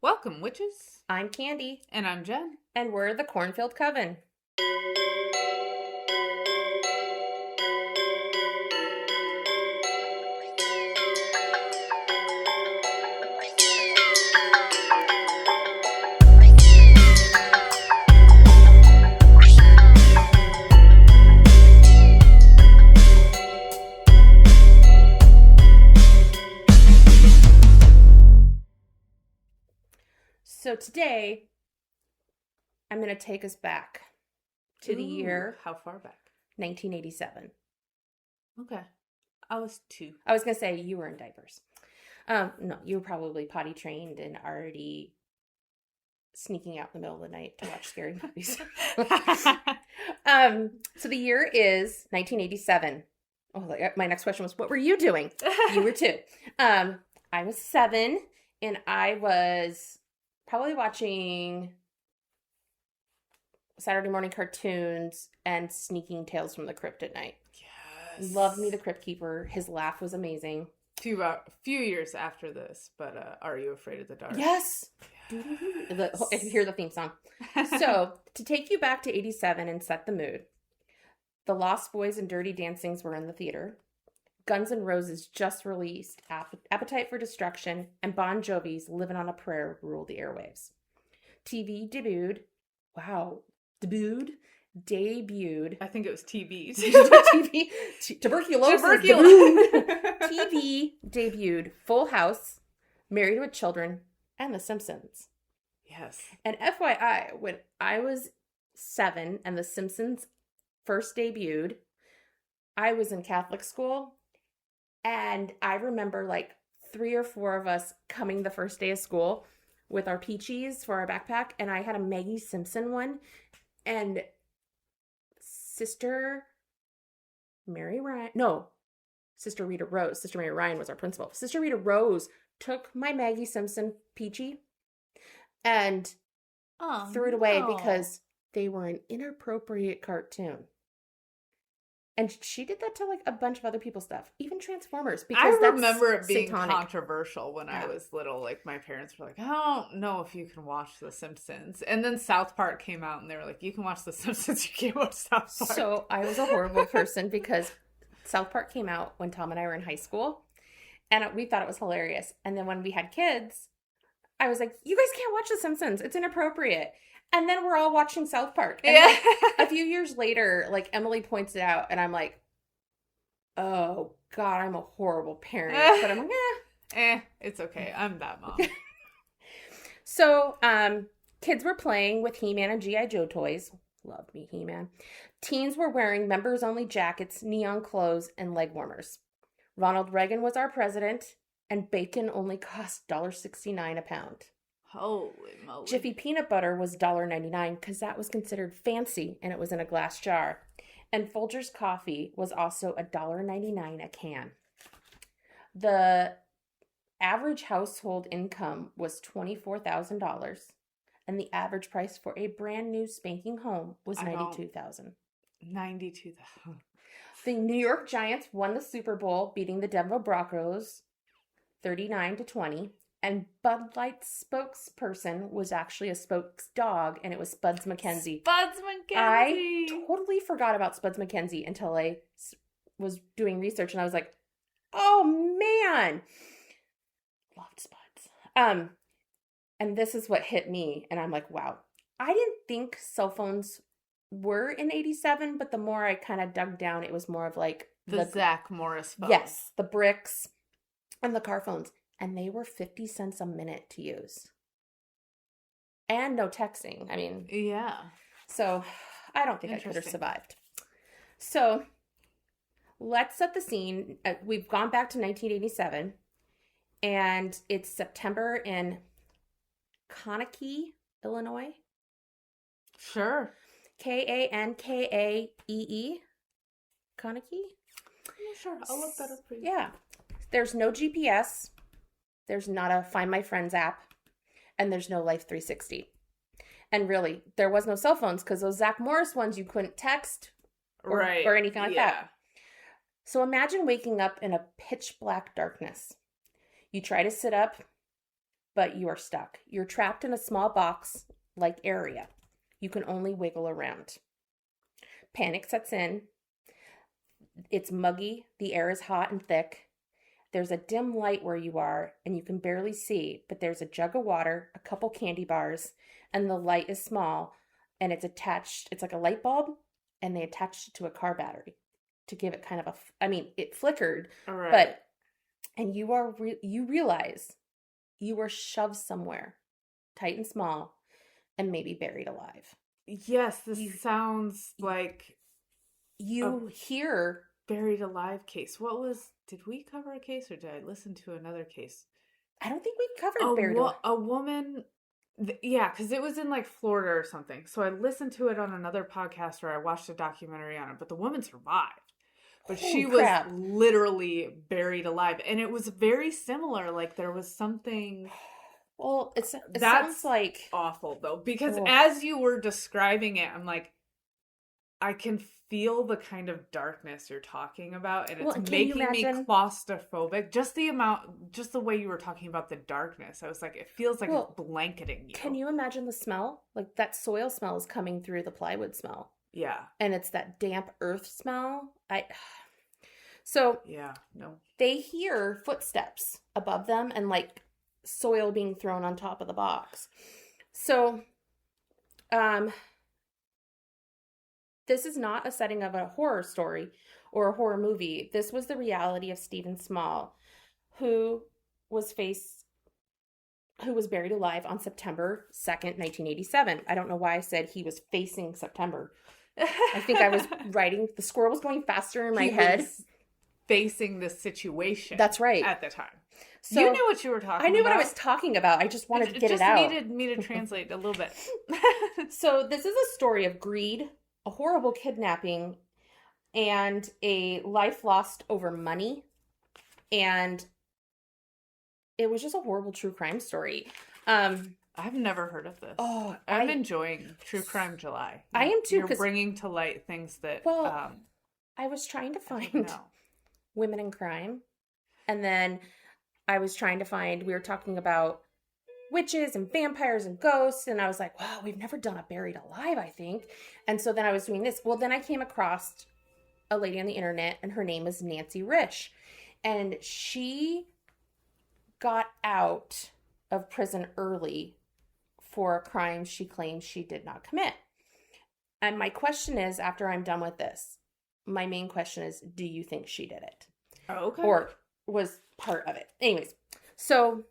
Welcome, witches. I'm Candi. And I'm Jen. And we're the Cornfield Coven. So today, I'm going to take us back to the year... How far back? 1987. Okay. I was 2. I was going to say you were in diapers. No, you were probably potty trained and already sneaking out in the middle of the night to watch scary movies. So the year is 1987. Oh, my next question was, what were you doing? You were 2. I was 7, and I was probably watching Saturday morning cartoons and sneaking Tales from the Crypt at night. Yes. Loved me the Crypt Keeper. His laugh was amazing. A few years after this, but Are You Afraid of the Dark? Yes. I can hear the theme song. So, to take you back to 87 and set the mood, The Lost Boys and Dirty Dancings were in the theater. Guns N' Roses just released Appetite for Destruction, and Bon Jovi's Living on a Prayer ruled the airwaves. TV debuted. I think it was TBs. Tuberculosis. TV debuted Full House, Married with Children, and The Simpsons. Yes. And FYI, when I was 7 and The Simpsons first debuted, I was in Catholic school. And I remember like 3 or 4 of us coming the first day of school with our peaches for our backpack. And I had a Maggie Simpson one. And Sister Mary Rose. Sister Mary Ryan was our principal. Sister Rita Rose took my Maggie Simpson peachy and threw it away because they were an inappropriate cartoon. And she did that to like a bunch of other people's stuff, even Transformers. Because I remember it being satanic. Controversial when I was little. Like my parents were like, "I don't know if you can watch The Simpsons." And then South Park came out, and they were like, "You can watch The Simpsons, you can't watch South Park." So I was a horrible person because South Park came out when Tom and I were in high school, and we thought it was hilarious. And then when we had kids, I was like, "You guys can't watch The Simpsons; it's inappropriate." And then we're all watching South Park. And like, a few years later, like Emily points it out, and I'm like, oh, God, I'm a horrible parent. But I'm like, it's okay. I'm that mom. So, kids were playing with He-Man and G.I. Joe toys. Loved me, He-Man. Teens were wearing members-only jackets, neon clothes, and leg warmers. Ronald Reagan was our president, and bacon only cost $1.69 a pound. Holy moly. Jiffy peanut butter was $1.99 because that was considered fancy and it was in a glass jar. And Folgers coffee was also $1.99 a can. The average household income was $24,000 and the average price for a brand new spanking home was $92,000. $92,000. The New York Giants won the Super Bowl, beating the Denver Broncos 39-20. And Bud Light's spokesperson was actually a spokes dog, and it was Spuds McKenzie. Spuds McKenzie! I totally forgot about Spuds McKenzie until I was doing research, and I was like, oh, man! Loved Spuds. And this is what hit me, and I'm like, wow. I didn't think cell phones were in 87, but the more I kind of dug down, it was more of like... The Zach Morris phone. Yes, the bricks and the car phones. And they were 50 cents a minute to use. And no texting. I mean. Yeah. So, I don't think I could have survived. So, let's set the scene. We've gone back to 1987. And it's September in Kankakee, Illinois. Sure. Kankaee. Kankakee? Sure. I'll look that up for you. Yeah. There's no GPS. There's not a Find My Friends app, and there's no Life 360. And really, there was no cell phones because those Zach Morris ones you couldn't text or anything like that. So imagine waking up in a pitch black darkness. You try to sit up, but you are stuck. You're trapped in a small box-like area. You can only wiggle around. Panic sets in. It's muggy. The air is hot and thick. There's a dim light where you are, and you can barely see, but there's a jug of water, a couple candy bars, and the light is small, and it's attached. It's like a light bulb, and they attached it to a car battery to give it kind of it flickered, Right. but, and you realize you were shoved somewhere, tight and small, and maybe buried alive. Yes, this sounds like you hear buried alive case. Did we cover a case or did I listen to another case? I don't think we covered buried alive. A woman, yeah, because it was in like Florida or something. So I listened to it on another podcast or I watched a documentary on it, but the woman survived. But she was literally buried alive. And it was very similar. Like there was something... Well, it sounds like... awful though. Because as you were describing it, I'm like, I can feel the kind of darkness you're talking about. And it's making me claustrophobic. Just the way you were talking about the darkness. I was like, it feels like it's blanketing you. Can you imagine the smell? Like that soil smell is coming through the plywood smell. Yeah. And it's that damp earth smell. So yeah, no. They hear footsteps above them and like soil being thrown on top of the box. So, this is not a setting of a horror story or a horror movie. This was the reality of Stephen Small, who was buried alive on September 2nd, 1987. I don't know why I said he was facing September. I think I was writing, the squirrel was going faster in my head. Facing this situation. That's right. At the time. So you knew what you were talking about. I knew what I was talking about. I just wanted to get it out. It just needed me to translate a little bit. So this is a story of greed, a horrible kidnapping, and a life lost over money. And it was just a horrible true crime story. I've never heard of this. Oh, I'm enjoying True Crime July. I am too. You're bringing to light things that... I was trying to find women in crime. And then I was trying to find... We were talking about witches and vampires and ghosts. And I was like, wow, we've never done a buried alive, I think. And so then I was doing this. Well, then I came across a lady on the internet. And her name is Nancy Risch. And she got out of prison early for a crime she claims she did not commit. And my question is, after I'm done with this, my main question is, do you think she did it? Oh, okay. Or was part of it? Anyways, so...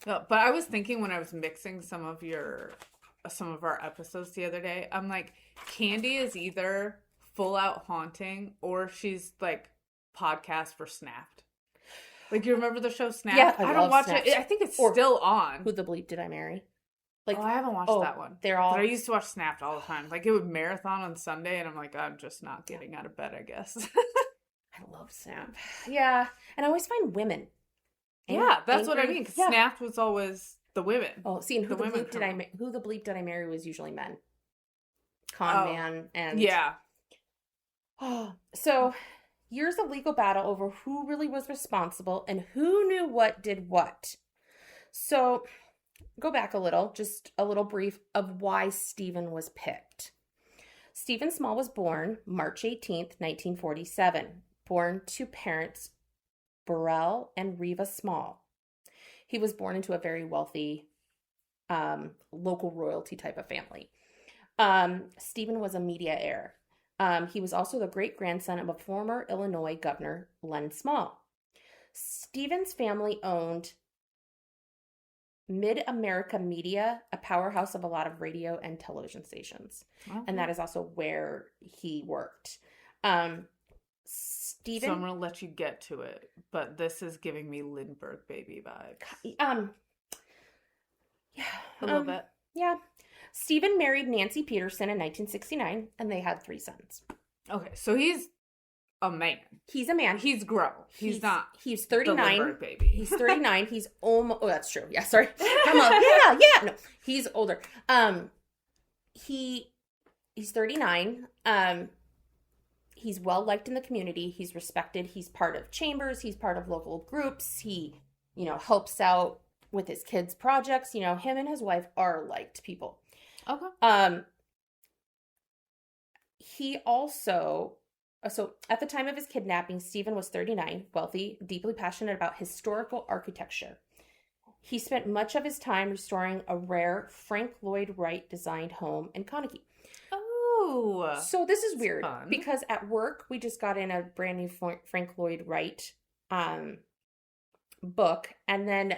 But I was thinking when I was mixing some of our episodes the other day, I'm like, Candi is either full out haunting or she's like podcast for Snapped. Like, you remember the show Snapped? Yeah, I don't watch Snapped. it. I think it's still on. Who the Bleep Did I Marry? Like, I haven't watched that one. They're all... But I used to watch Snapped all the time. Like, it would marathon on Sunday, and I'm like, I'm just not getting out of bed, I guess. I love Snapped. Yeah. And I always find women. Yeah, that's what I mean. Because Snapped was always the women. Oh, see, and Who the Bleep Did I Marry was usually men. Con man and... Yeah. So... Years of legal battle over who really was responsible and who knew what did what. So, go back a little, just a little brief of why Stephen was picked. Stephen Small was born March 18th, 1947, born to parents Burrell and Reva Small. He was born into a very wealthy local royalty type of family. Stephen was a media heir. He was also the great-grandson of a former Illinois governor, Len Small. Stephen's family owned Mid-America Media, a powerhouse of a lot of radio and television stations. Okay. And that is also where he worked. Stephen... So I'm going to let you get to it, but this is giving me Lindbergh baby vibes. Yeah. A little bit. Yeah. Stephen married Nancy Peterson in 1969, and they had 3 sons. Okay, so he's a man. He's a man. He's grown. He's not. He's 39. The baby. He's 39. He's almost. Oh, that's true. Yeah, sorry. Yeah. No, he's older. He's 39. He's well liked in the community. He's respected. He's part of chambers. He's part of local groups. He, helps out with his kids' projects. You know, him and his wife are liked people. Okay. He also, so at the time of his kidnapping, Stephen was 39, wealthy, deeply passionate about historical architecture. He spent much of his time restoring a rare Frank Lloyd Wright designed home in Candi. Oh. So this is weird fun. because at work, we just got in a brand new Frank Lloyd Wright book. And then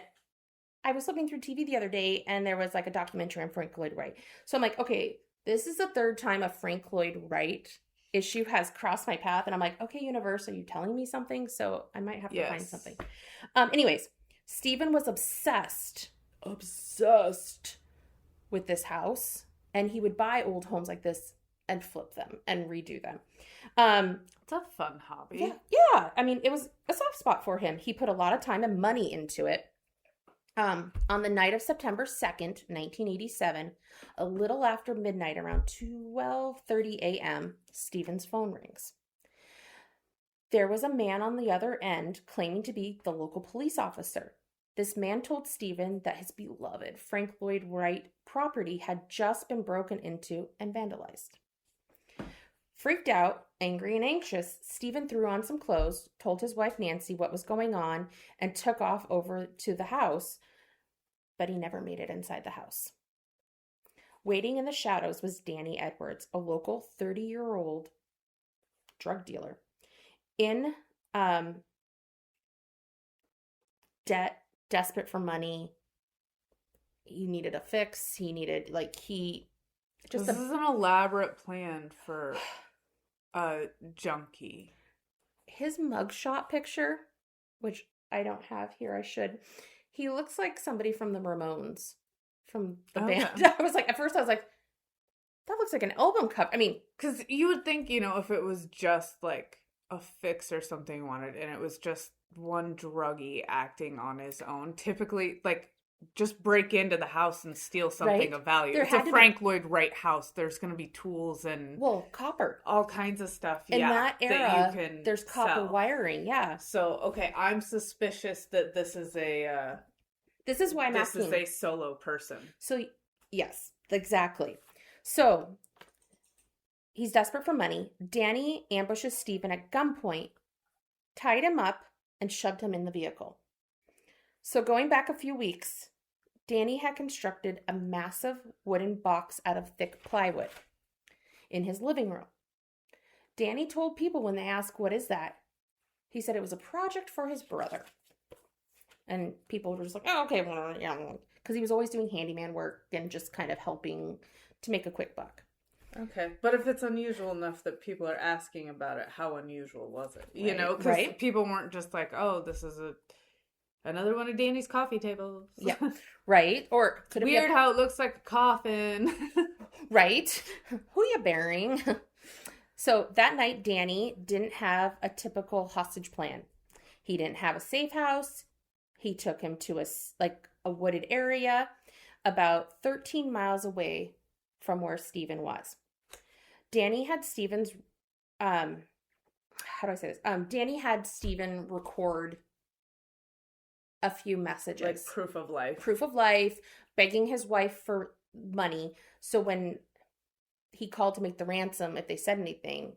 I was flipping through TV the other day and there was like a documentary on Frank Lloyd Wright. So I'm like, okay, this is the third time a Frank Lloyd Wright issue has crossed my path. And I'm like, okay, universe, are you telling me something? So I might have to find something. Anyways, Stephen was obsessed with this house. And he would buy old homes like this and flip them and redo them. It's a fun hobby. Yeah. I mean, it was a soft spot for him. He put a lot of time and money into it. On the night of September 2nd, 1987, a little after midnight, around 12:30 a.m., Stephen's phone rings. There was a man on the other end claiming to be the local police officer. This man told Stephen that his beloved Frank Lloyd Wright property had just been broken into and vandalized. Freaked out, angry, and anxious, Stephen threw on some clothes, told his wife Nancy what was going on, and took off over to the house, but he never made it inside the house. Waiting in the shadows was Danny Edwards, a local 30-year-old drug dealer. In debt, desperate for money. He needed a fix. He needed, this is an elaborate plan for a junkie. His mugshot picture, which I don't have here, I should. He looks like somebody from the Ramones, from the band. I was like, at first I was like, that looks like an album cover. I mean, because you would think, you know, if it was just like a fix or something wanted, and it was just one druggie acting on his own, typically, like, just break into the house and steal something of value. It's a Frank Lloyd Wright house. There's going to be tools and copper, all kinds of stuff. In that era, there's copper wiring. Yeah. So okay, I'm suspicious that this is a. This is why I'm asking. This is a solo person. So yes, exactly. So he's desperate for money. Danny ambushes Stephen at gunpoint, tied him up, and shoved him in the vehicle. So going back a few weeks, Danny had constructed a massive wooden box out of thick plywood in his living room. Danny told people when they asked, "What is that?" He said it was a project for his brother. And people were just like, "Oh, okay, well, yeah." Because he was always doing handyman work and just kind of helping to make a quick buck. Okay, but if it's unusual enough that people are asking about it, how unusual was it? You know, because people weren't just like, "Oh, this is another one of Danny's coffee tables." Yeah, right. Or could it weird how it looks like a coffin, right? Who you burying? So that night, Danny didn't have a typical hostage plan. He didn't have a safe house. He took him to a wooded area about 13 miles away from where Stephen was. Danny had Stephen's, how do I say this? Danny had Stephen record a few messages. Like proof of life. Proof of life, begging his wife for money. So when he called to make the ransom, if they said anything,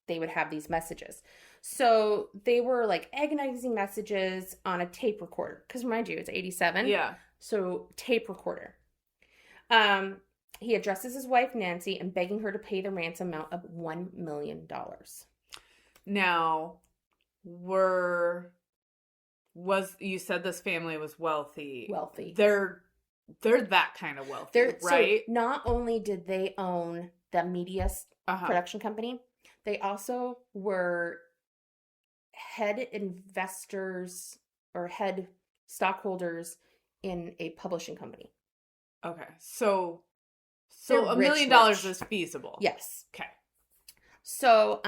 they would have these messages. So they were like agonizing messages on a tape recorder. Because mind you, it's 87. Yeah. So tape recorder. He addresses his wife, Nancy, and begging her to pay the ransom amount of $1 million. Now, you said this family was wealthy. Wealthy. They're that kind of wealthy, right? So not only did they own the media production company, they also were head investors or head stockholders in a publishing company. Okay. So $1 million is feasible. Yes. Okay. So,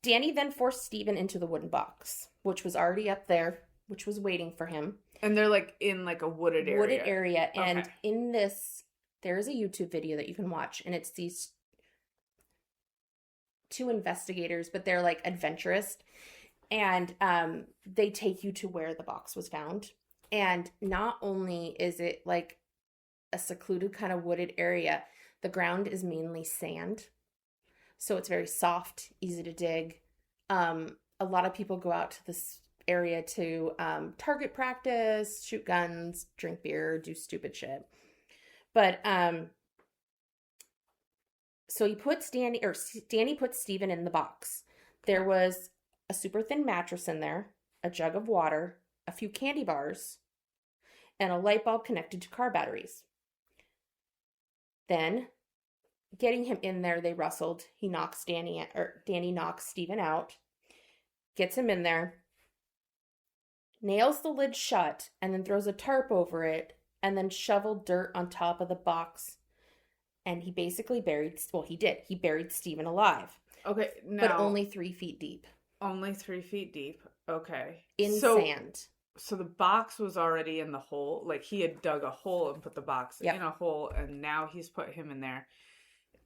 Danny then forced Stephen into the wooden box, which was already up there, which was waiting for him. And they're like in like a wooded area. And in this, there is a YouTube video that you can watch, and it's these two investigators, but they're like adventurous, and they take you to where the box was found. And not only is it like a secluded kind of wooded area, the ground is mainly sand. So it's very soft, easy to dig. A lot of people go out to this area to target practice, shoot guns, drink beer, do stupid shit. But so Danny puts Steven in the box. There was a super thin mattress in there, a jug of water, a few candy bars, and a light bulb connected to car batteries. Then, getting him in there, they wrestled. Danny knocks Steven out, gets him in there, nails the lid shut, and then throws a tarp over it, and then shoveled dirt on top of the box. And he basically buried Steven alive. Okay, but only 3 feet deep. Only 3 feet deep. Okay. In sand. So the box was already in the hole. Like, he had dug a hole and put the box in a hole, and now he's put him in there.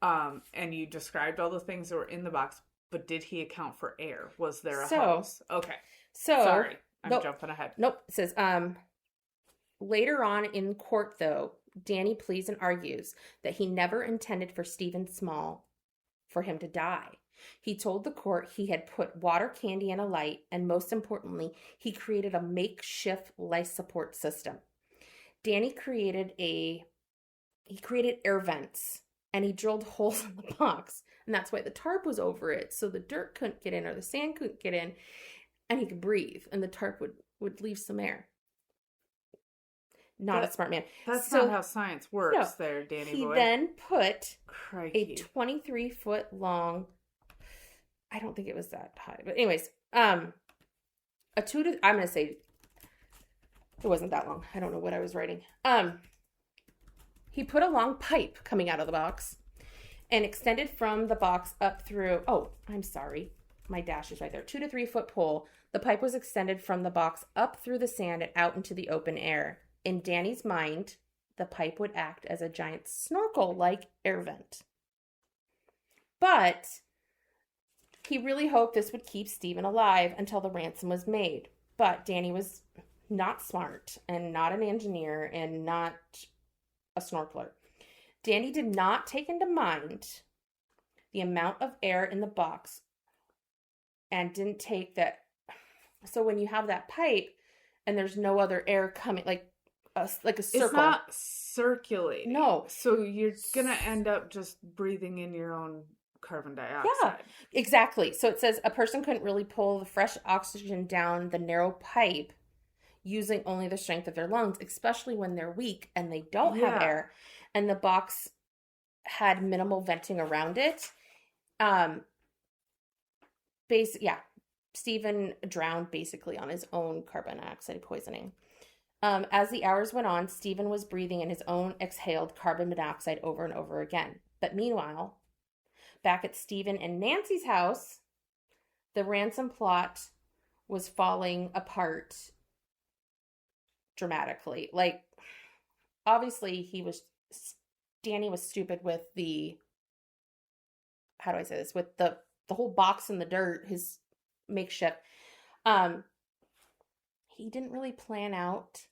And you described all the things that were in the box, but did he account for air? Was there a hose? Okay. So, sorry, I'm jumping ahead. Nope. It says, later on in court, though, Danny pleads and argues that he never intended for Steven Small for him to die. He told the court he had put water, candy, and a light, and most importantly, he created a makeshift life support system. Danny created air vents, and he drilled holes in the box, and that's why the tarp was over it, so the dirt couldn't get in or the sand couldn't get in, and he could breathe, and the tarp would leave some air. Not a smart man. That's not how science works there, Danny boy. He then put a 23-foot long, I don't think it was that high, but anyways, I'm going to say it wasn't that long. I don't know what I was writing. He put a long pipe coming out of the box and extended from the box up through, I'm sorry. My dash is right there. 2 to 3 foot pole. The pipe was extended from the box up through the sand and out into the open air. In Danny's mind, the pipe would act as a giant snorkel-like air vent. But he really hoped this would keep Steven alive until the ransom was made. But Danny was not smart and not an engineer and not a snorkeler. Danny did not take into mind the amount of air in the box and didn't take that. So when you have that pipe and there's no other air coming, like a circle. It's not circulating. No. So you're going to end up just breathing in your own carbon dioxide. Yeah, exactly. So it says a person couldn't really pull the fresh oxygen down the narrow pipe using only the strength of their lungs, especially when they're weak and they don't have air. And the box had minimal venting around it. Steven drowned basically on his own carbon dioxide poisoning. As the hours went on, Steven was breathing in his own exhaled carbon monoxide over and over again. But meanwhile, back at Steven and Nancy's house, the ransom plot was falling apart dramatically. Like, obviously, Danny was stupid with with the whole box in the dirt, his makeshift. He didn't really plan out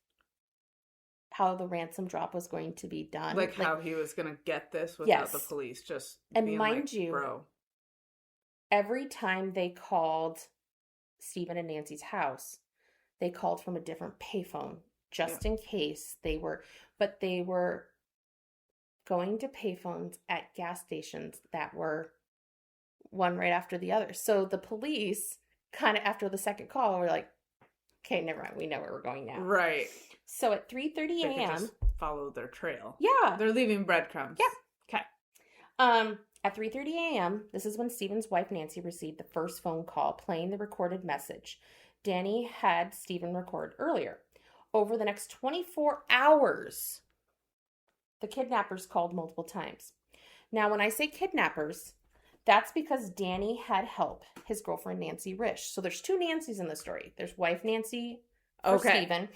how the ransom drop was going to be done. Like how he was going to get this without the police just being mind you, bro. Every time they called Steven and Nancy's house, they called from a different payphone just in case they were going to payphones at gas stations that were one right after the other. So the police kind of after the second call were like, okay, never mind. We know where we're going now. Right. So at 3:30 a.m. follow their trail. Yeah. They're leaving breadcrumbs. Yeah. Okay. At 3:30 a.m., this is when Steven's wife Nancy received the first phone call playing the recorded message Danny had Steven record earlier. Over the next 24 hours, the kidnappers called multiple times. Now, when I say kidnappers, that's because Danny had help, his girlfriend Nancy Risch. So there's 2 Nancys in the story. There's wife Nancy for Steven,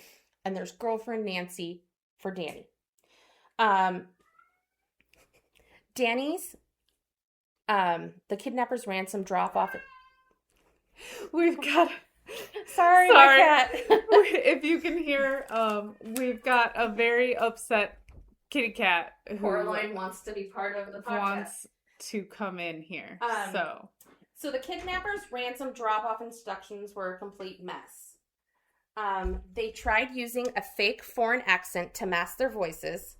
and there's girlfriend Nancy for Danny. Danny's, the kidnappers' ransom drop off. We've got Sorry, my cat. If you can hear, we've got a very upset kitty cat who Coraline wants to be part of the podcast. Wants to come in here. So the kidnappers' ransom drop-off instructions were a complete mess. They tried using a fake foreign accent to mask their voices.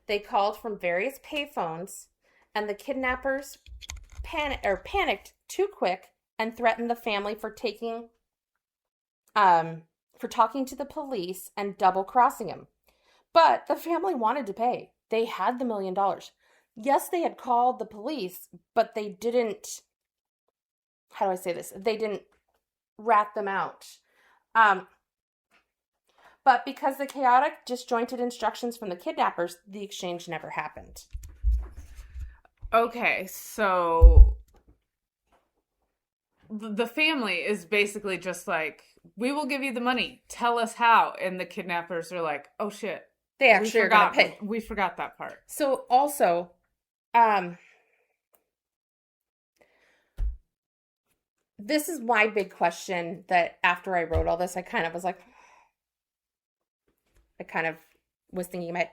They called from various payphones, and the kidnappers panicked too quick and threatened the family for talking to the police and double-crossing him. But the family wanted to pay. They had the $1 million. Yes, they had called the police, but they didn't, how do I say this? They didn't rat them out. But because the chaotic, disjointed instructions from the kidnappers, the exchange never happened. Okay, so the family is basically just like, we will give you the money. Tell us how. And the kidnappers are like, oh shit. They actually are going to pay. We forgot that part. So also, this is my big question that after I wrote all this, I kind of was thinking about,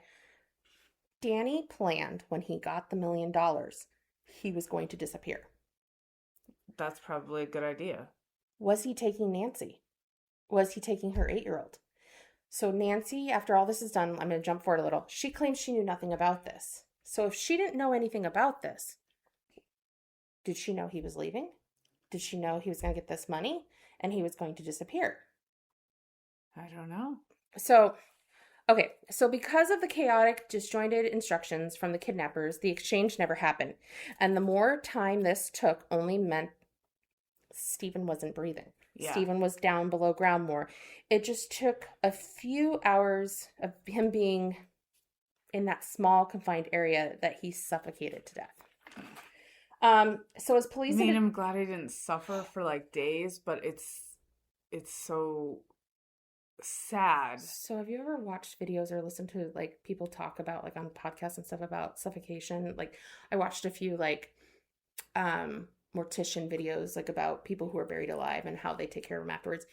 Danny planned when he got the $1 million, he was going to disappear. That's probably a good idea. Was he taking Nancy? Was he taking her 8-year-old? So Nancy, after all this is done, I'm going to jump forward a little. She claims she knew nothing about this. So if she didn't know anything about this, did she know he was leaving? Did she know he was going to get this money and he was going to disappear? I don't know. So because of the chaotic, disjointed instructions from the kidnappers, the exchange never happened. And the more time this took only meant Stephen wasn't breathing. Yeah. Stephen was down below ground more. It just took a few hours of him being in that small confined area that he suffocated to death. So as police, I'm glad he didn't suffer for like days, but it's so sad. So have you ever watched videos or listened to like people talk about like on podcasts and stuff about suffocation? Like I watched a few like mortician videos like about people who are buried alive and how they take care of them afterwards,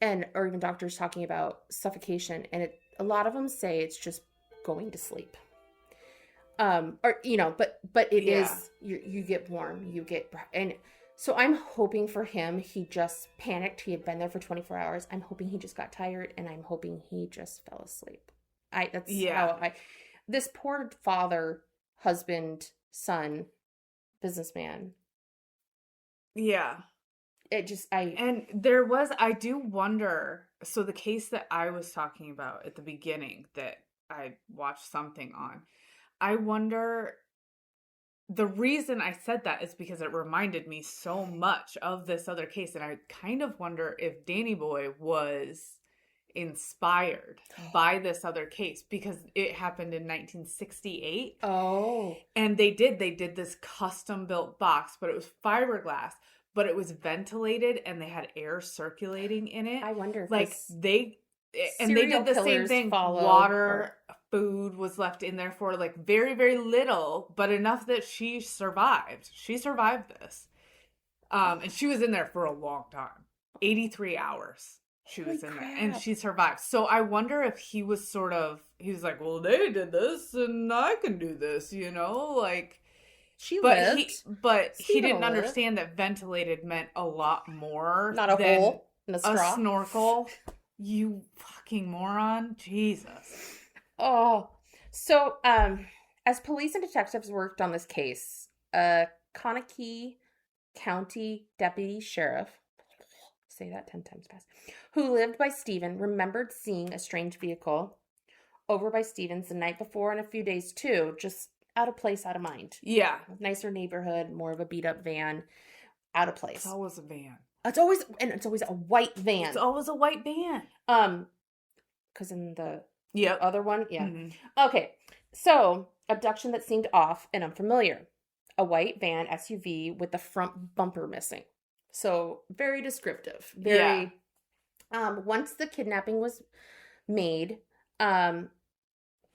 or even doctors talking about suffocation, and a lot of them say it's just going to sleep, but it is you get warm, and so I'm hoping for him he just panicked. He had been there for 24 hours. I'm hoping he just got tired, and I'm hoping he just fell asleep. This poor father, husband, son, businessman. Yeah. I do wonder, so the case that I was talking about at the beginning that I watched something on, I wonder, the reason I said that is because it reminded me so much of this other case, and I kind of wonder if Danny Boy was inspired by this other case because it happened in 1968. Oh. And they did this custom built box, but it was fiberglass, but it was ventilated and they had air circulating in it. I wonder if they did the same thing. Water, food was left in there for like very, very little, but enough that she survived. She survived this. And she was in there for a long time. 83 hours. She was in there and she survived. So I wonder if he was like, well, they did this and I can do this, like she lived. He didn't understand that ventilated meant a lot more. Not a hole in a straw. A snorkel. You fucking moron. Jesus. Oh. So, as police and detectives worked on this case, Candi County Deputy Sheriff, say that 10 times fast, who lived by Stephen, remembered seeing a strange vehicle over by Stephen's the night before and a few days too, just out of place, out of mind. Yeah. Nicer neighborhood, more of a beat up van, out of place. It's always a van. It's always a white van. It's always a white van. Because in the Yep. other one, yeah. Mm-hmm. Okay, so abduction that seemed off and unfamiliar. A white van SUV with the front bumper missing. So very descriptive. Very. Yeah. Once the kidnapping was made,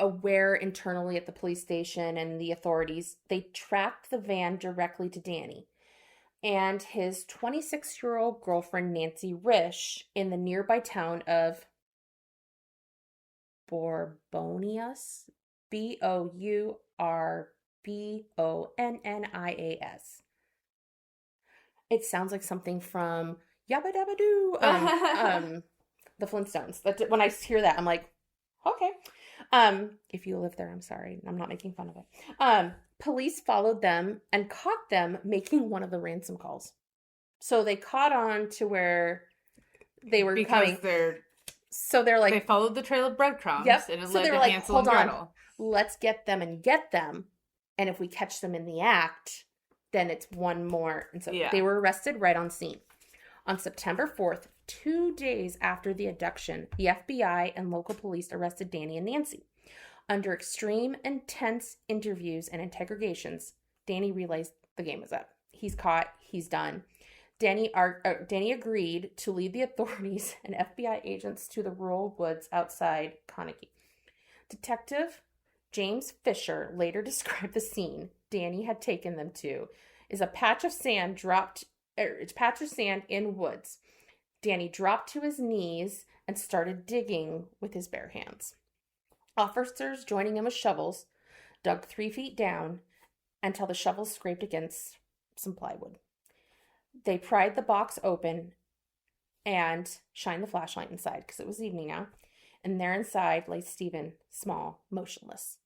aware internally at the police station and the authorities, they tracked the van directly to Danny. and his 26-year-old girlfriend, Nancy Risch, in the nearby town of Bourbonias, Bourbonnias. It sounds like something from Yabba Dabba Doo, the Flintstones. When I hear that, I'm like, okay. If you live there, I'm sorry. I'm not making fun of it. Police followed them and caught them making one of the ransom calls. So they caught on to where they were coming. So they're like... They followed the trail of breadcrumbs. Yep. And it so led they were to like, Hansel hold and on. Gretel. Let's get them and get them. And if we catch them in the act, then it's one more. And so they were arrested right on scene. On September 4th, 2 days after the abduction, the FBI and local police arrested Danny and Nancy. Under extreme, intense interviews and interrogations, Danny realized the game was up. He's caught. He's done. Danny agreed to lead the authorities and FBI agents to the rural woods outside Candi. Detective James Fisher later described the scene Danny had taken them to is a patch of sand in woods. Danny dropped to his knees and started digging with his bare hands. Officers joining him with shovels dug 3 feet down until the shovels scraped against some plywood. They pried the box open and shined the flashlight inside because it was evening now. And there inside lay Stephen, small, motionless.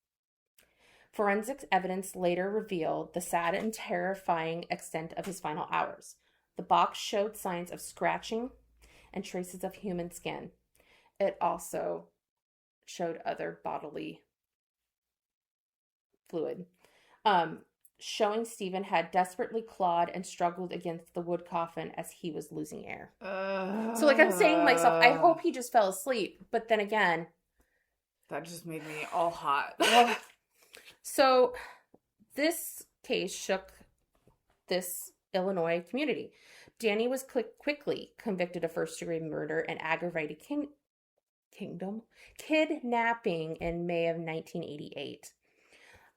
Forensic evidence later revealed the sad and terrifying extent of his final hours. The box showed signs of scratching and traces of human skin. It also showed other bodily fluid. Showing Stephen had desperately clawed and struggled against the wood coffin as he was losing air. So like I'm saying to myself, I hope he just fell asleep. But then again... That just made me all hot. So this case shook this Illinois community. Danny was quickly convicted of first-degree murder and aggravated kidnapping in May of 1988.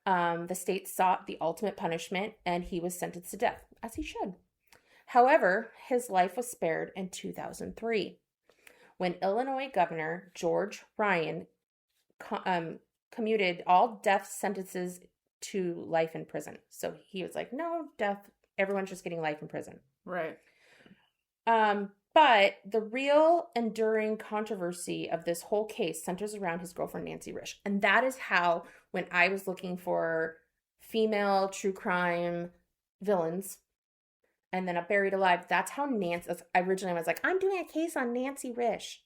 The state sought the ultimate punishment, and he was sentenced to death, as he should. However, his life was spared in 2003, when Illinois Governor George Ryan commuted all death sentences to life in prison. So he was like, no, death, everyone's just getting life in prison. Right. But the real enduring controversy of this whole case centers around his girlfriend, Nancy Risch. And that is how, when I was looking for female true crime villains, and then a Buried Alive, that's how Nancy, originally I was like, I'm doing a case on Nancy Risch.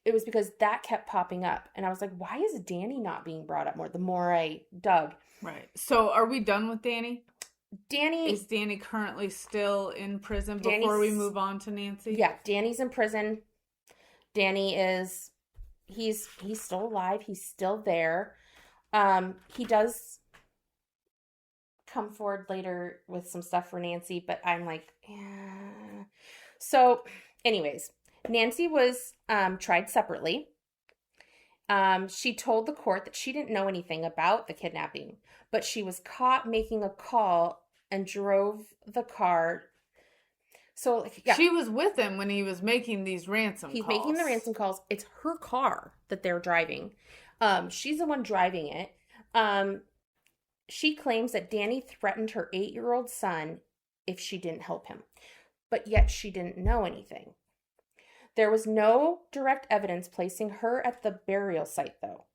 It was because that kept popping up. And I was like, why is Danny not being brought up more? The more I dug. Right. So are we done with Danny? Is Danny currently still in prison before we move on to Nancy? Yeah, Danny's in prison. Danny is, he's still alive. He's still there. He does come forward later with some stuff for Nancy, but I'm like, yeah. So anyways, Nancy was tried separately. She told the court that she didn't know anything about the kidnapping, but she was caught making a call and drove the car. So yeah. She was with him when he was making these ransom calls. He's making the ransom calls. It's her car that they're driving. She's the one driving it. She claims that Danny threatened her 8-year-old son if she didn't help him, but yet she didn't know anything. There was no direct evidence placing her at the burial site, though.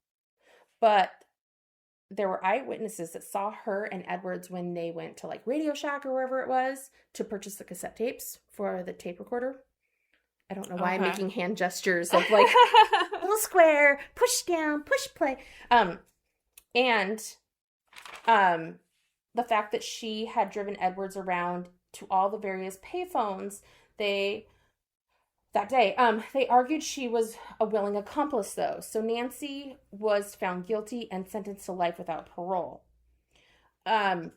But there were eyewitnesses that saw her and Edwards when they went to like Radio Shack or wherever it was to purchase the cassette tapes for the tape recorder. I don't know why I'm making hand gestures of like little square, push down, push play. And the fact that she had driven Edwards around to all the various payphones, that day, they argued she was a willing accomplice, though. So Nancy was found guilty and sentenced to life without parole. So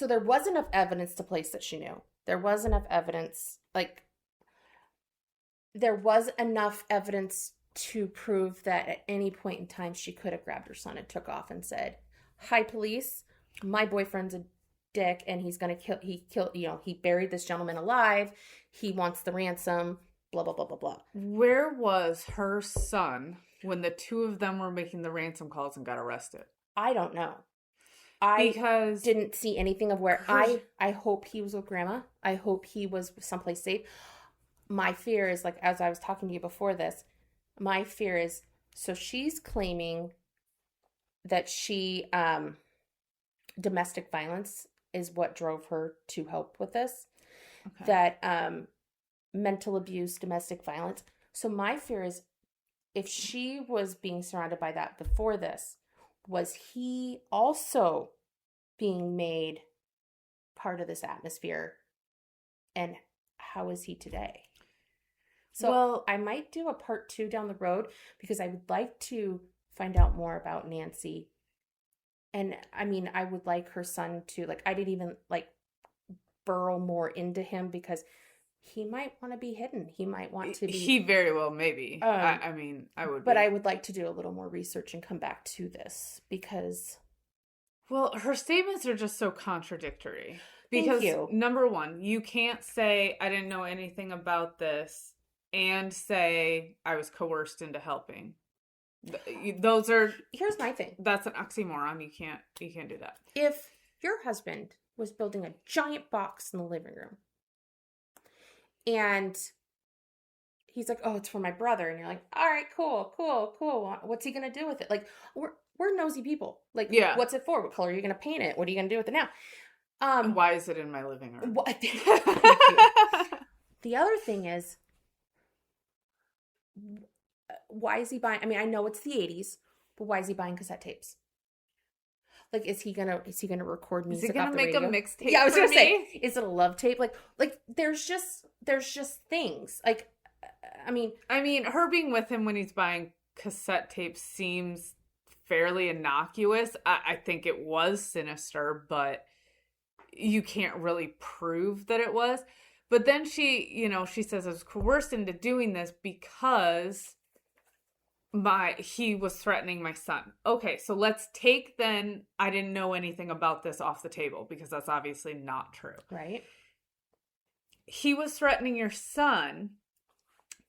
there was enough evidence to place that she knew. There was enough evidence, to prove that at any point in time she could have grabbed her son and took off and said, "Hi, police. My boyfriend's dick and he's going to he buried this gentleman alive. He wants the ransom, blah, blah, blah, blah, blah. Where was her son when the two of them were making the ransom calls and got arrested? I don't know. I didn't see anything of where. I hope he was with grandma. I hope he was someplace safe. My fear is, like, as I was talking to you before this, my fear is, so she's claiming that she, domestic violence is what drove her to help with this. Okay. That, mental abuse, domestic violence. So my fear is, if she was being surrounded by that before this, was he also being made part of this atmosphere? And how is he today? So I might do a part 2 down the road, because I would like to find out more about Nancy. And I mean, I would like her son to, like, I didn't even like burrow more into him, because he might want to be hidden. He might want to be. He very well maybe. I mean, I would. But I would like to do a little more research and come back to this, because. Well, her statements are just so contradictory. Because number one, you can't say I didn't know anything about this and say I was coerced into helping. Those are. Here's my thing. That's an oxymoron. You can't do that. If your husband was building a giant box in the living room, and he's like, oh, it's for my brother. And you're like, all right, cool. What's he going to do with it? Like, we're nosy people. Like, what's it for? What color are you going to paint it? What are you going to do with it now? Why is it in my living room? The other thing is, why is he buying? I mean, I know it's the 80s, but why is he buying cassette tapes? Like, is he gonna record music? Is he gonna make a mixtape? Yeah, I was gonna say, is it a love tape? Like there's just things. Like, I mean, her being with him when he's buying cassette tapes seems fairly innocuous. I think it was sinister, but you can't really prove that it was. But then she says I was coerced into doing this because he was threatening my son. Okay, so let's take then I didn't know anything about this off the table, because that's obviously not true. Right. He was threatening your son,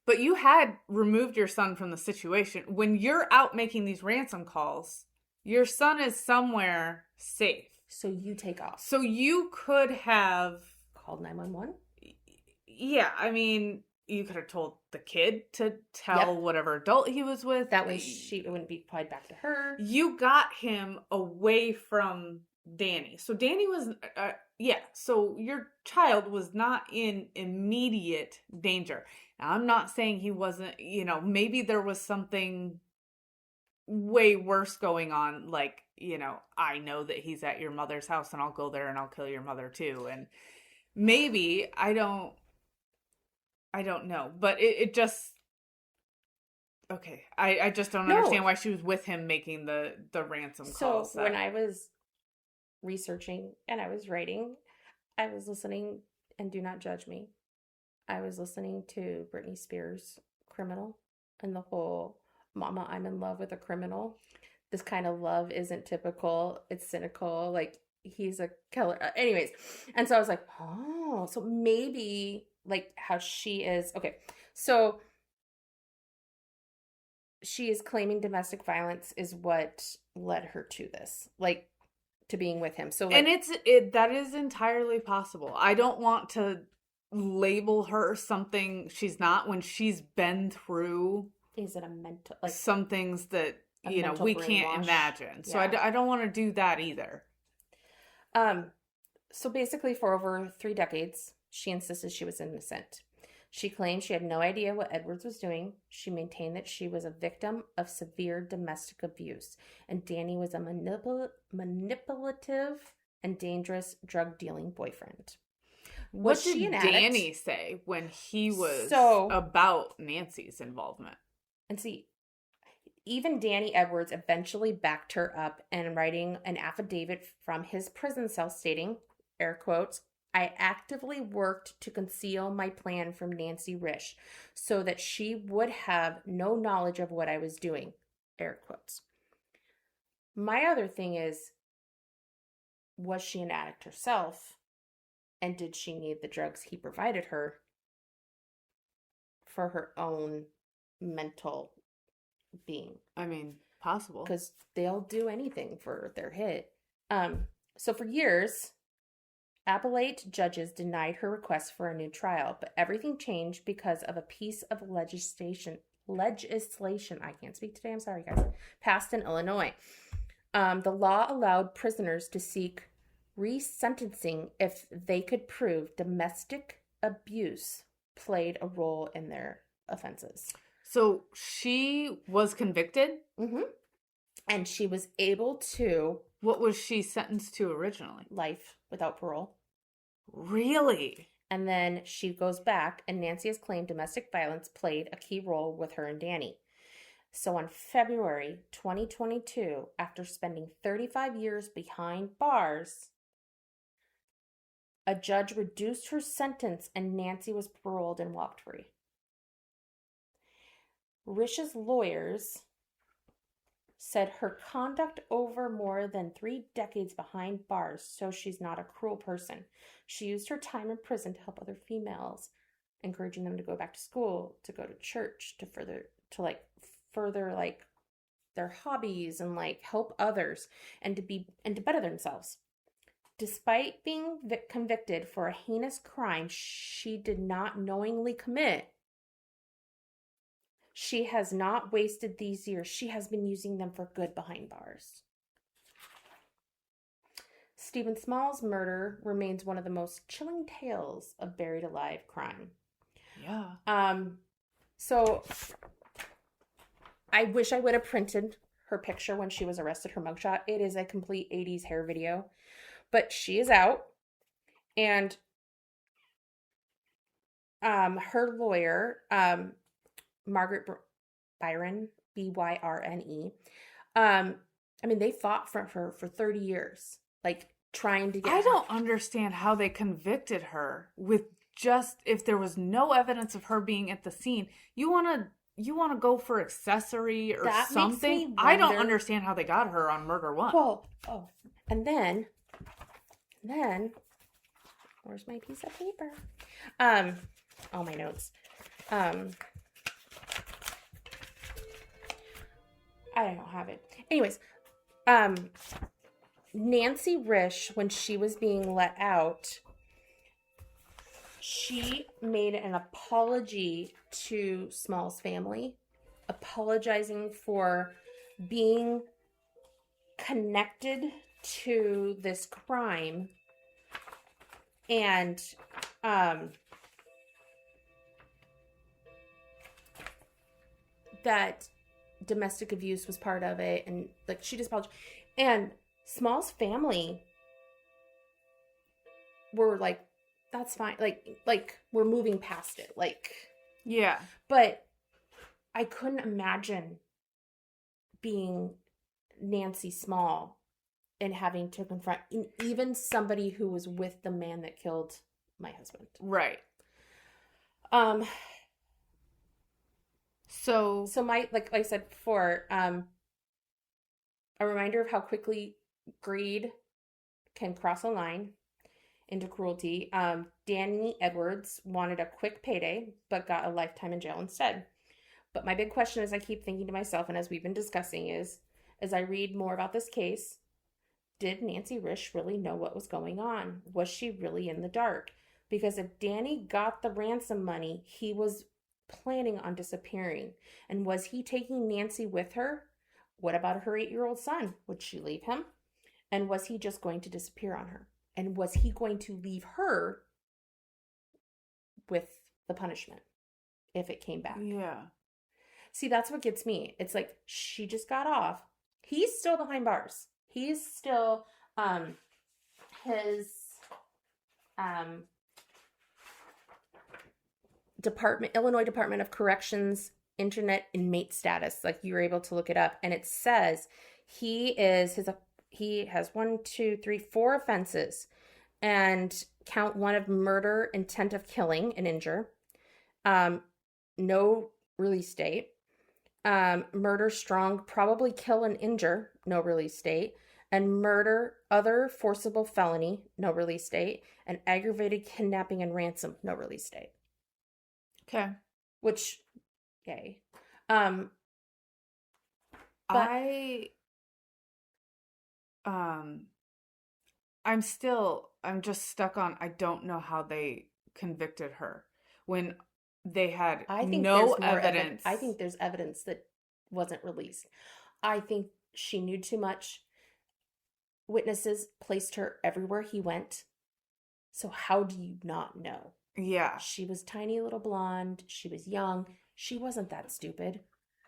but you had removed your son from the situation. When you're out making these ransom calls, your son is somewhere safe. So you take off. So you could have called 911? Yeah, I mean, you could have told the kid to tell whatever adult he was with. That way it wouldn't be applied back to her. You got him away from Danny. So Danny was, so your child was not in immediate danger. Now, I'm not saying he wasn't, maybe there was something way worse going on. Like, I know that he's at your mother's house and I'll go there and I'll kill your mother too. And maybe, I don't know, but it just, okay. I just don't understand why she was with him making the ransom calls. So when I was researching and I was writing, I was listening, and do not judge me, I was listening to Britney Spears' Criminal, and the whole, mama, I'm in love with a criminal. This kind of love isn't typical. It's cynical. Like, he's a killer. Anyways. And so I was like, oh, so maybe like how she is. Okay. So she is claiming domestic violence is what led her to this, like, to being with him. So, like, and that is entirely possible. I don't want to label her something she's not when she's been through. Is it a mental, like, some things that, we can't imagine. So I don't want to do that either. So basically for over 3 decades, she insisted she was innocent. She claimed she had no idea what Edwards was doing. She maintained that she was a victim of severe domestic abuse, and Danny was a manipulative and dangerous drug-dealing boyfriend. What did Danny say when he was about Nancy's involvement? And see, even Danny Edwards eventually backed her up and writing an affidavit from his prison cell stating, air quotes, I actively worked to conceal my plan from Nancy Risch so that she would have no knowledge of what I was doing, air quotes. My other thing is, was she an addict herself? And did she need the drugs he provided her for her own mental being? I mean, possible. Because they'll do anything for their hit. So for years, appellate judges denied her request for a new trial, but everything changed because of a piece of legislation, I can't speak today, I'm sorry guys, passed in Illinois. The law allowed prisoners to seek resentencing if they could prove domestic abuse played a role in their offenses. So she was convicted? Mm-hmm. And she was able to... What was she sentenced to originally? Life without parole. Really? And then she goes back, and Nancy has claimed domestic violence played a key role with her and Danny. So on February 2022, after spending 35 years behind bars, a judge reduced her sentence and Nancy was paroled and walked free. Rish's lawyers said her conduct over more than 3 decades behind bars shows she's not a cruel person. She used her time in prison to help other females, encouraging them to go back to school, to go to church, to further their hobbies and help others and to better themselves. Despite being convicted for a heinous crime she did not knowingly commit, she has not wasted these years. She has been using them for good behind bars. Stephen Small's murder remains one of the most chilling tales of buried alive crime. Yeah. So I wish I would have printed her picture when she was arrested, her mugshot. It is a complete 80s hair video. But she is out. And her lawyer, Margaret Byron, Byrne. They fought for her for 30 years, trying to get I don't understand how they convicted her with just, if there was no evidence of her being at the scene. You want to go for accessory or that something? I don't understand how they got her on murder one. Well, and then, where's my piece of paper? All my notes. I don't have it. Anyways, Nancy Rish, when she was being let out, she made an apology to Small's family, apologizing for being connected to this crime and that domestic abuse was part of it, and she just apologized. And Small's family were that's fine, we're moving past it, yeah. But I couldn't imagine being Nancy Small and having to confront even somebody who was with the man that killed my husband. Right. So my, like I said before, a reminder of how quickly greed can cross a line into cruelty. Danny Edwards wanted a quick payday, but got a lifetime in jail instead. But my big question, as I keep thinking to myself, and as we've been discussing, is, as I read more about this case, did Nancy Rish really know what was going on? Was she really in the dark? Because if Danny got the ransom money, he was planning on disappearing. And was he taking Nancy with her? What about her 8-year-old son? Would she leave him? And was he just going to disappear on her? And was he going to leave her with the punishment if it came back? Yeah. See, that's what gets me. It's like, she just got off. He's still behind bars. He's still, his, Illinois Department of Corrections internet inmate status. You were able to look it up, and it says he has 4 offenses, and count 1 of murder, intent of killing and injure, no release date, murder, strong, probably kill and injure, no release date, and murder, other forcible felony, no release date, and aggravated kidnapping and ransom, no release date. Okay. Which, yay. But I'm just stuck on, I don't know how they convicted her when they had no evidence. I think there's evidence that wasn't released. I think she knew too much. Witnesses placed her everywhere he went. So how do you not know? Yeah. She was tiny little blonde. She was young. She wasn't that stupid.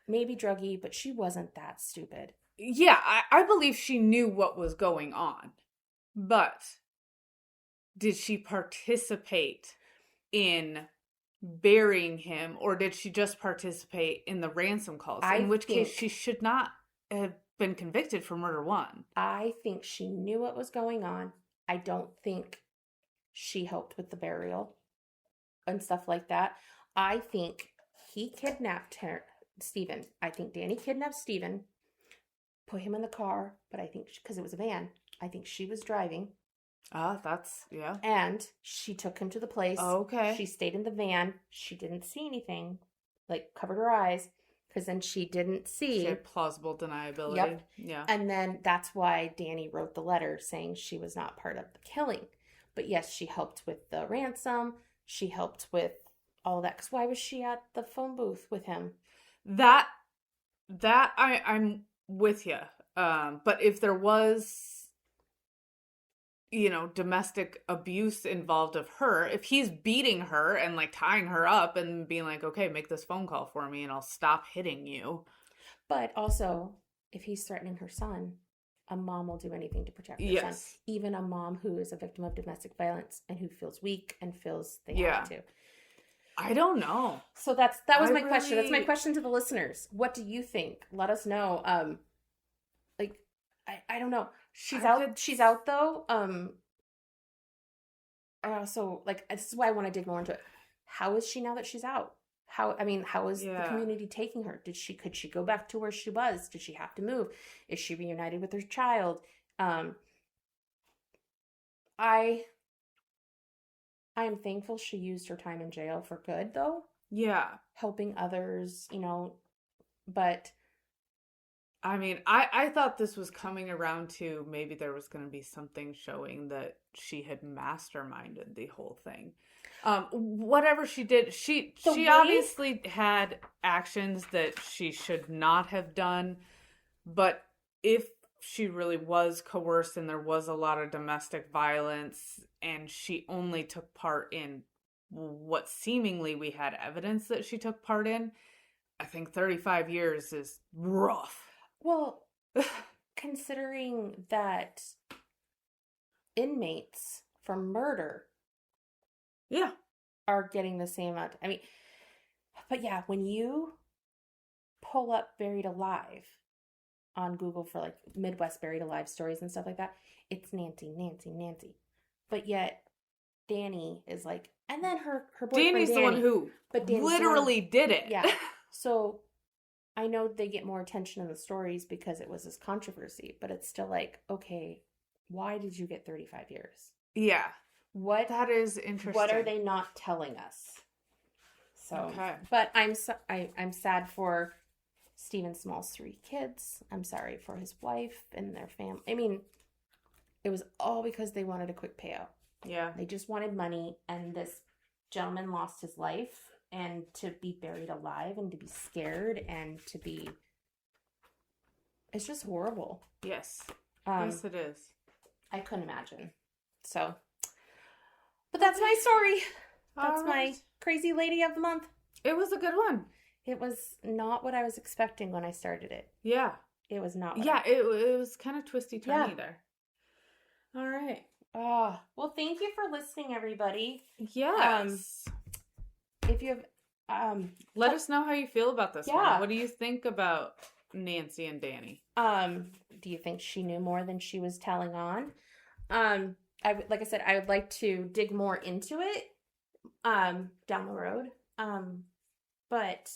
Maybe druggy, but she wasn't that stupid. Yeah, I believe she knew what was going on. But did she participate in burying him, or did she just participate in the ransom calls? In which case she should not have been convicted for murder one. I think she knew what was going on. I don't think she helped with the burial and stuff like that. I think he kidnapped her, Stephen. I think Danny kidnapped Stephen, put him in the car, but I think because it was a van, I think she was driving. Yeah. And she took him to the place. Okay. She stayed in the van. She didn't see anything, like covered her eyes, because then she didn't see. She had plausible deniability. Yep. Yeah. And then that's why Danny wrote the letter saying she was not part of the killing. But yes, she helped with the ransom. She helped with all that. Because why was she at the phone booth with him? That I'm with you. But if there was, domestic abuse involved of her, if he's beating her and like tying her up and being like, okay, make this phone call for me and I'll stop hitting you. But also, if he's threatening her son, a mom will do anything to protect her son. Even a mom who is a victim of domestic violence and who feels weak and feels they have to. I don't know. So that was my question. That's my question to the listeners. What do you think? Let us know. I don't know. She's out though. I also this is why I want to dig more into it. How is she now that she's out? How is the community taking her? Could she go back to where she was? Did she have to move? Is she reunited with her child? I am thankful she used her time in jail for good though. Yeah. Helping others, but I thought this was coming around to maybe there was going to be something showing that she had masterminded the whole thing. Whatever she did, she obviously had actions that she should not have done. But if she really was coerced and there was a lot of domestic violence and she only took part in what seemingly we had evidence that she took part in, I think 35 years is rough. Well, considering that inmates for murder are getting the same amount. But yeah, when you pull up Buried Alive on Google for Midwest Buried Alive stories and stuff like that, it's Nancy. But yet Danny is and then her boyfriend Danny's the one who literally did it. Yeah. So I know they get more attention in the stories because it was this controversy, but it's still okay, why did you get 35 years? Yeah. That is interesting. What are they not telling us? So, okay. But I'm sad for Stephen Small's 3 kids. I'm sorry for his wife and their family. It was all because they wanted a quick payout. Yeah. They just wanted money, and this gentleman lost his life. And to be buried alive and to be scared and to be... It's just horrible. Yes. Yes, it is. I couldn't imagine. So... But that's my story. That's my crazy lady of the month. It was a good one. It was not what I was expecting when I started it. Yeah. It was not. It was kind of twisty-turny there. All right. Well, thank you for listening, everybody. Yes. If you have, let us know how you feel about this one. What do you think about Nancy and Danny? Do you think she knew more than she was telling on? Like I said, I would like to dig more into it, down the road. But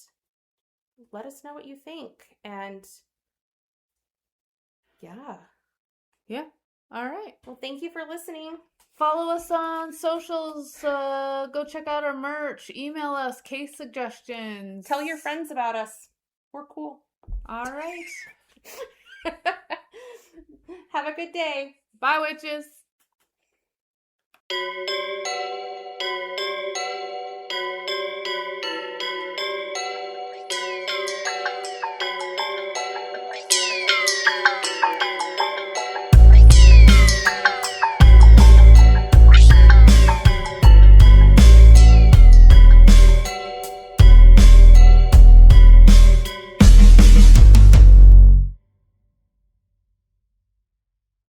let us know what you think. And yeah. Yeah. All right. Well, thank you for listening. Follow us on socials. Go check out our merch. Email us case suggestions. Tell your friends about us. We're cool. All right. Have a good day. Bye, witches.